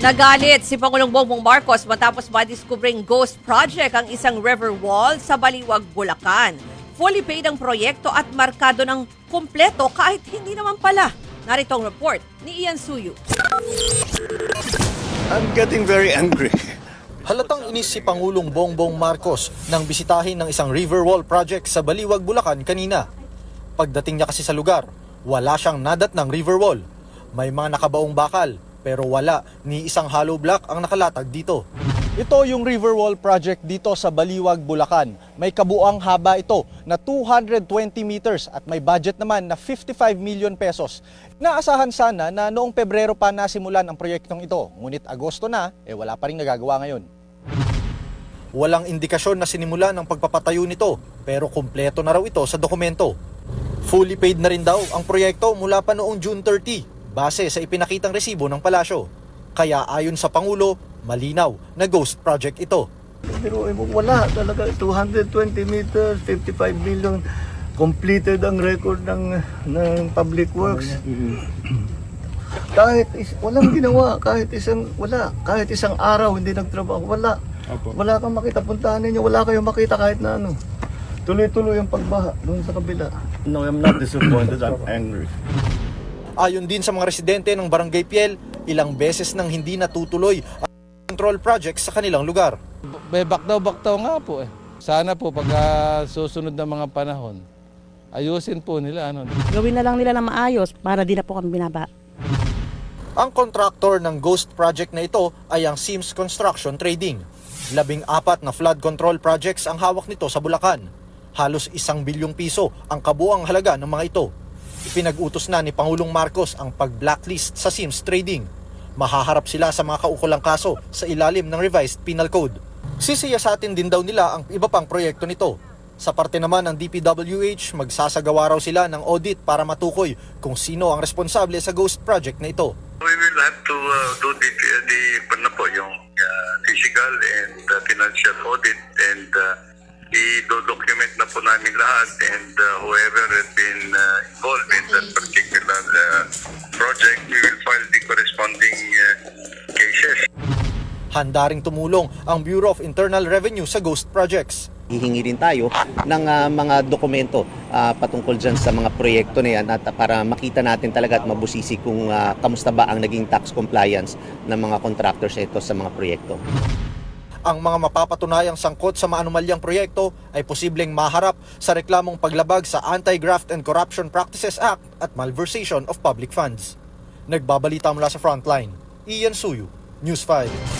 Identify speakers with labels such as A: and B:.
A: Nagalit si Pangulong Bongbong Marcos matapos madiskubring ghost project ang isang river wall sa Baliwag, Bulacan. Fully paid ang proyekto at markado ng kumpleto kahit hindi naman pala. Narito ang report ni Ian Suyu.
B: I'm getting very angry.
C: Halatang inis si Pangulong Bongbong Marcos nang bisitahin ng isang river wall project sa Baliwag, Bulacan kanina. Pagdating niya kasi sa lugar, wala siyang nadat ng river wall. May mga nakabaong bakal, pero wala ni isang hollow block ang nakalatag dito. Ito yung river wall project dito sa Baliwag, Bulacan. May kabuuang haba ito na 220 meters at may budget naman na 55 million pesos. Naasahan sana na noong Pebrero pa nasimulan ang proyektong ito, ngunit Agosto na, wala pa rin nagagawa ngayon. Walang indikasyon na sinimulan ang pagpapatayo nito, pero kumpleto na raw ito sa dokumento. Fully paid na rin daw ang proyekto mula pa noong June 30. Base sa ipinakitang resibo ng palasyo. Kaya ayon sa Pangulo, malinaw na ghost project ito.
B: Pero wala talaga, 220 meters, 55 million, completed ang record ng Public Works. Walang ginawa, kahit isang araw hindi nagtrabaho, wala. Wala kang makita, puntahan ninyo, wala kayong makita kahit na ano. Tuloy-tuloy ang pagbaha doon sa kabila. No, I'm not disappointed, I'm angry.
C: Ayon din sa mga residente ng Barangay Piel, ilang beses nang hindi natutuloy ang control project sa kanilang lugar.
D: Baktaw nga po eh. Sana po pag susunod na mga panahon, ayusin po nila.
E: Gawin na lang nila na maayos para di na po kami binaba.
C: Ang kontraktor ng ghost project na ito ay ang Sims Construction Trading. 14 na flood control projects ang hawak nito sa Bulacan. Halos 1 bilyong piso ang kabuuang halaga ng mga ito. Ipinag-utos na ni Pangulong Marcos ang pag-blacklist sa Sims Trading. Mahaharap sila sa mga kaukulang kaso sa ilalim ng Revised Penal Code. Sisiyasatin din daw nila ang iba pang proyekto nito. Sa parte naman ng DPWH, magsasagawa raw sila ng audit para matukoy kung sino ang responsable sa ghost project na ito.
F: We will have to do yung physical and financial audit and i-document na po namin lahat and whoever has been involved in that particular project, we will file the corresponding cases.
C: Handa ring tumulong ang Bureau of Internal Revenue sa ghost projects.
G: Hihingi rin tayo ng mga dokumento patungkol dyan sa mga proyekto na yan at para makita natin talaga at mabusisi kung kamusta ba ang naging tax compliance ng mga contractors ito sa mga proyekto.
C: Ang mga mapapatunayang sangkot sa maanumalyang proyekto ay posibleng maharap sa reklamong paglabag sa Anti-Graft and Corruption Practices Act at malversation of public funds. Nagbabalita mula sa Frontline, Ian Suyu, News 5.